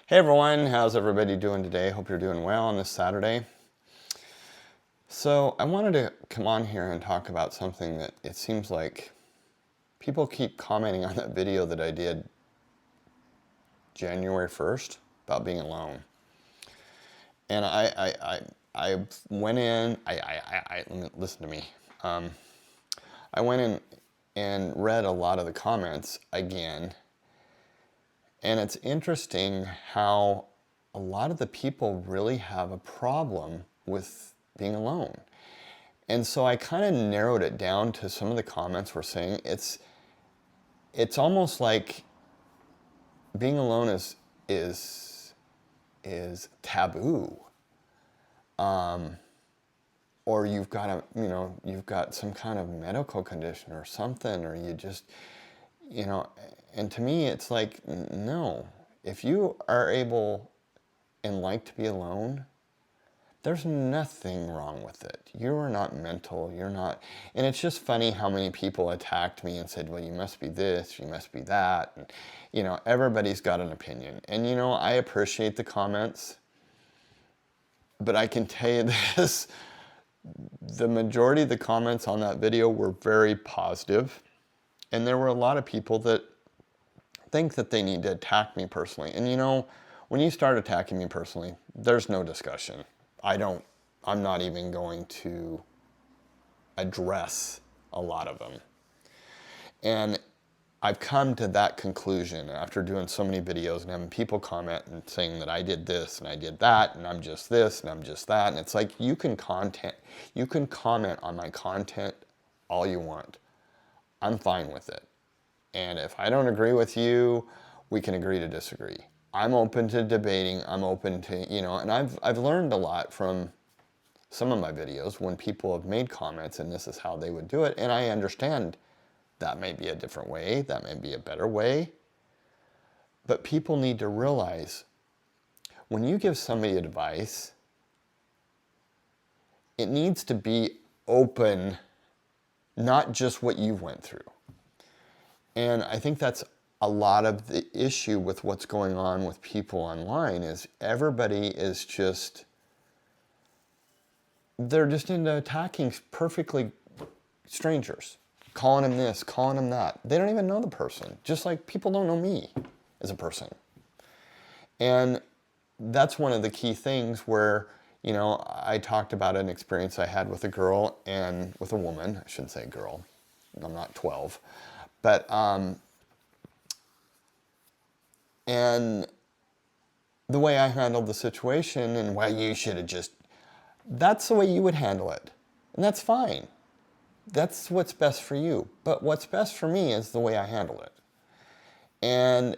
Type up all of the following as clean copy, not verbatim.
Hey everyone, how's everybody doing today? Hope you're doing well on this Saturday. So I wanted to come on here and talk about something that it seems like people keep commenting on that video that I did January 1st about being alone. And I went in, listen to me. I went in and read a lot of the comments again. And it's interesting how a lot of the people really have a problem with being alone. And so I kind of narrowed it down to some of the comments were saying it's almost like being alone is taboo. Or you've got you've got some kind of medical condition or something, or you just, and to me it's like, no, if you are able and like to be alone, there's nothing wrong with it. You are not mental, you're not, and it's just funny how many people attacked me and said, well, you must be this, you must be that, and everybody's got an opinion. And I appreciate the comments, but I can tell you this, the majority of the comments on that video were very positive, and there were a lot of people that think that they need to attack me personally. And when you start attacking me personally, there's no discussion. I'm not even going to address a lot of them. And I've come to that conclusion after doing so many videos and having people comment and saying that I did this and I did that and I'm just this and I'm just that. And it's like, you can comment on my content all you want. I'm fine with it. And if I don't agree with you, we can agree to disagree. I'm open to debating. I'm open to, and I've learned a lot from some of my videos when people have made comments and this is how they would do it. And I understand that may be a different way. That may be a better way. But people need to realize when you give somebody advice, it needs to be open, not just what you went through. And I think that's a lot of the issue with what's going on with people online is everybody is just, they're just into attacking perfectly strangers, calling them this, calling them that. They don't even know the person, just like people don't know me as a person. And that's one of the key things where, I talked about an experience I had with a girl and with a woman. I shouldn't say girl, I'm not 12. But, and the way I handled the situation and why you should have just, that's the way you would handle it. And that's fine. That's what's best for you. But what's best for me is the way I handle it. And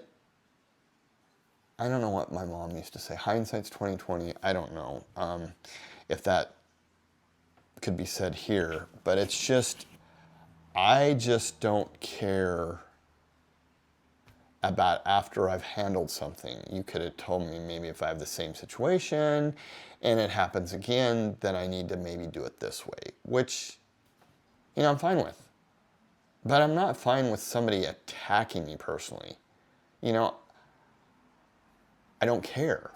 I don't know what my mom used to say. Hindsight's 20/20. I don't know if that could be said here. But it's just, I just don't care about after I've handled something. You could have told me maybe if I have the same situation and it happens again, then I need to maybe do it this way, which, I'm fine with. But I'm not fine with somebody attacking me personally. I don't care.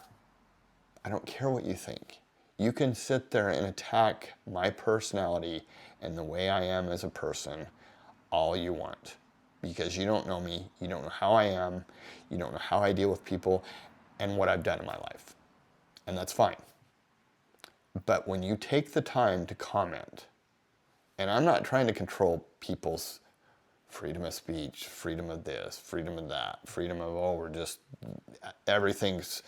I don't care what you think. You can sit there and attack my personality and the way I am as a person all you want. Because you don't know me, you don't know how I am, you don't know how I deal with people and what I've done in my life. And that's fine. But when you take the time to comment, and I'm not trying to control people's freedom of speech, freedom of this, freedom of that, freedom of, we're just, everything's,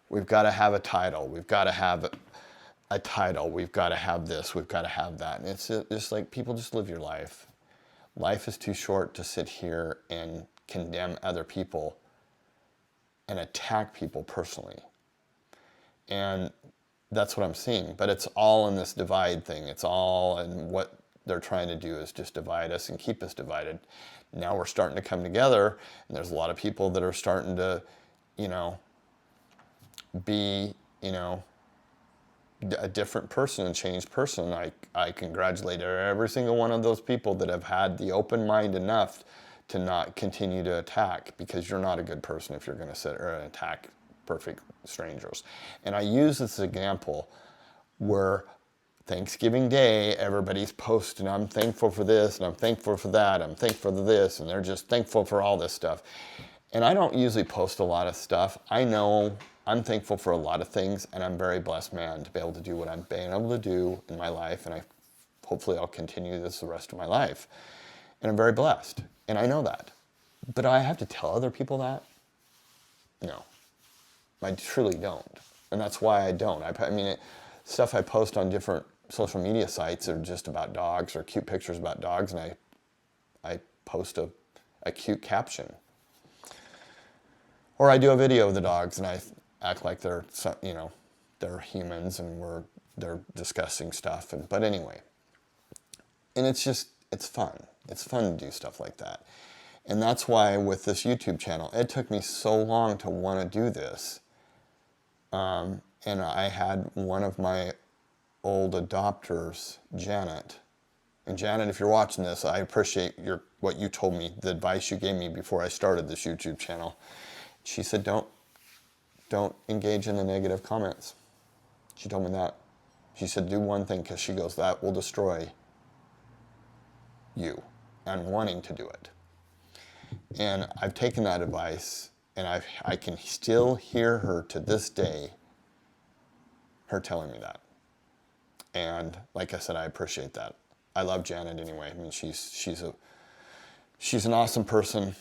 we've got to have a title, we've got to have a title, we've got to have this, we've got to have that. And it's just like, people just live your life. Life is too short to sit here and condemn other people and attack people personally. And that's what I'm seeing. But it's all in this divide thing. It's all in what they're trying to do is just divide us and keep us divided. Now we're starting to come together, and there's a lot of people that are starting to, be, a different person, a changed person. I congratulate every single one of those people that have had the open mind enough to not continue to attack, because you're not a good person if you're going to sit or attack perfect strangers. And I use this example where Thanksgiving Day, everybody's posting, I'm thankful for this, and I'm thankful for that, I'm thankful for this, and they're just thankful for all this stuff. And I don't usually post a lot of stuff. I know I'm thankful for a lot of things, and I'm a very blessed man to be able to do what I'm being able to do in my life, and hopefully I'll continue this the rest of my life. And I'm very blessed, and I know that. But do I have to tell other people that? No, I truly don't. And that's why I don't. I mean, stuff I post on different social media sites are just about dogs or cute pictures about dogs, and I post a cute caption. Or I do a video of the dogs and I act like they're, you know, they're humans and they're discussing stuff. But anyway, and it's fun. It's fun to do stuff like that. And that's why with this YouTube channel, it took me so long to want to do this. And I had one of my old adopters, Janet. And Janet, if you're watching this, I appreciate what you told me, the advice you gave me before I started this YouTube channel. She said, don't engage in the negative comments. She told me that. She said, do one thing, because she goes, that will destroy you and wanting to do it. And I've taken that advice, and I can still hear her to this day, her telling me that. And like I said, I appreciate that. I love Janet anyway. I mean, she's an awesome person,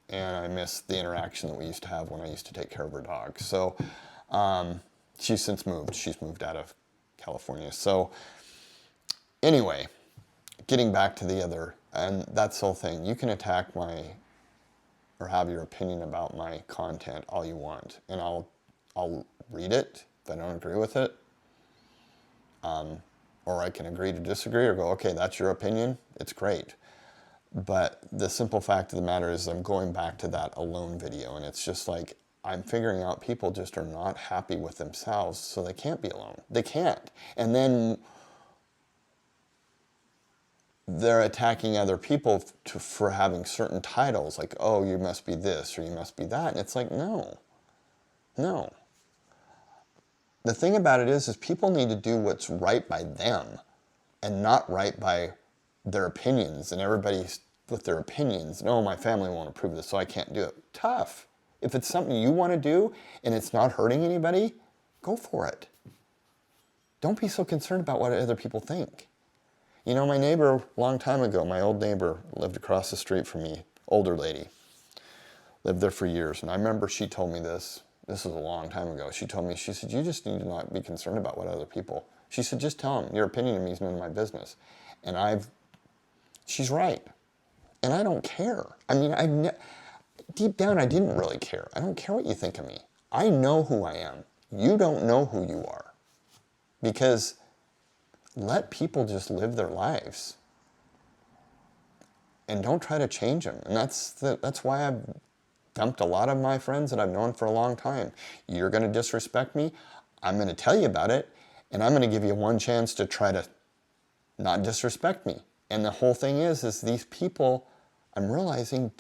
and I miss the interaction that we used to have when I used to take care of her dog. So she's since moved. She's moved out of California. So anyway, getting back to the other, and that's the whole thing. You can attack or have your opinion about my content all you want, and I'll read it if I don't agree with it. Or I can agree to disagree or go, okay, that's your opinion. It's great. But the simple fact of the matter is I'm going back to that alone video, and it's just like I'm figuring out people just are not happy with themselves, so they can't be alone. They can't. And then they're attacking other people for having certain titles, like, oh, you must be this or you must be that. And it's like, no. The thing about it is people need to do what's right by them and not right by their opinions, and everybody's with their opinions. No, my family won't approve of this, so I can't do it. Tough. If it's something you want to do and it's not hurting anybody, go for it. Don't be so concerned about what other people think. You know, my neighbor, a long time ago, my old neighbor lived across the street from me, older lady, lived there for years. And I remember she told me this was a long time ago. She told me, she said, you just need to not be concerned about what other people. She said, just tell them, your opinion of me is none of my business. And she's right. And I don't care. I mean, deep down, I didn't really care. I don't care what you think of me. I know who I am. You don't know who you are. Because let people just live their lives. And don't try to change them. And that's why I've dumped a lot of my friends that I've known for a long time. You're going to disrespect me. I'm going to tell you about it. And I'm going to give you one chance to try to not disrespect me. And the whole thing is these people, I'm realizing,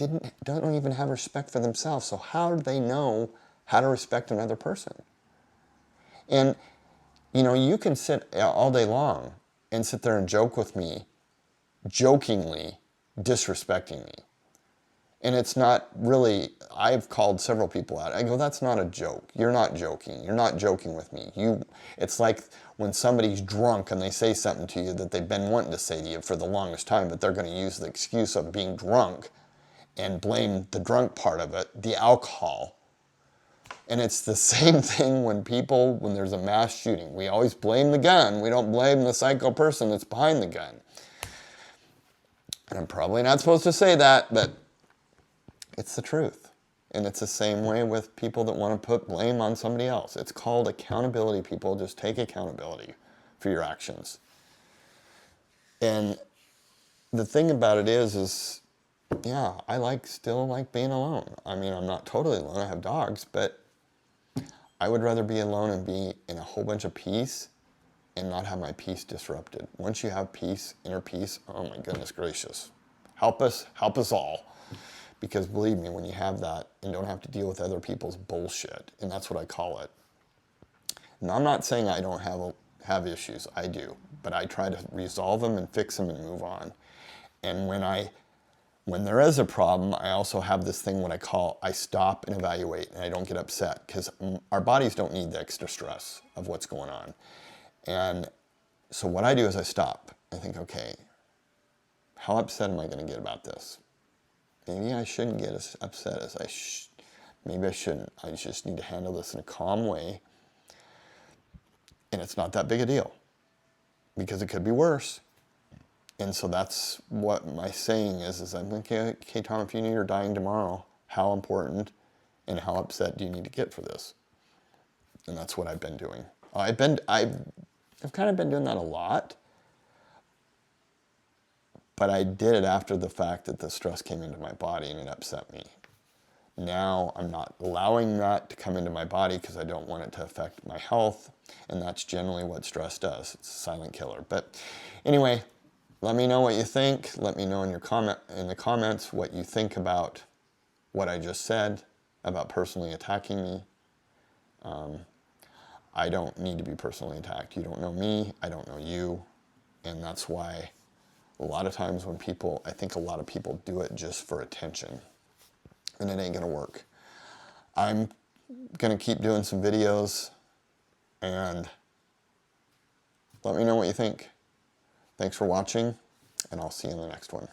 don't even have respect for themselves. So how do they know how to respect another person? And, you know, you can sit all day long and sit there and joke with me, jokingly disrespecting me. And it's not really, I've called several people out. I go, that's not a joke. You're not joking. You're not joking with me. It's like when somebody's drunk and they say something to you that they've been wanting to say to you for the longest time, but they're going to use the excuse of being drunk and blame the drunk part of it, the alcohol. And it's the same thing when there's a mass shooting. We always blame the gun. We don't blame the psycho person that's behind the gun. And I'm probably not supposed to say that, but it's the truth. And it's the same way with people that want to put blame on somebody else. It's called accountability, people. Just take accountability for your actions. And the thing about it is yeah, I still like being alone. I mean, I'm not totally alone. I have dogs, but I would rather be alone and be in a whole bunch of peace and not have my peace disrupted. Once you have peace, inner peace, oh my goodness gracious. Help us all. Because believe me, when you have that and don't have to deal with other people's bullshit, and that's what I call it. And I'm not saying I don't have issues. I do, but I try to resolve them and fix them and move on. And when there is a problem, I also have this thing what I stop and evaluate, and I don't get upset because our bodies don't need the extra stress of what's going on. And so what I do is I stop. I think, okay, how upset am I going to get about this? Maybe I shouldn't get as upset as maybe I shouldn't. I just need to handle this in a calm way. And it's not that big a deal because it could be worse. And so that's what my saying is I'm like, okay, Tom, if you knew you're dying tomorrow, how important and how upset do you need to get for this? And that's what I've been doing. I've kind of been doing that a lot. But I did it after the fact that the stress came into my body and it upset me. Now I'm not allowing that to come into my body because I don't want it to affect my health. And that's generally what stress does. It's a silent killer. But anyway, let me know what you think. Let me know in the comments what you think about what I just said about personally attacking me. I don't need to be personally attacked. You don't know me. I don't know you. And that's why a lot of times I think a lot of people do it just for attention, and it ain't gonna work. I'm gonna keep doing some videos, and let me know what you think. Thanks for watching, and I'll see you in the next one.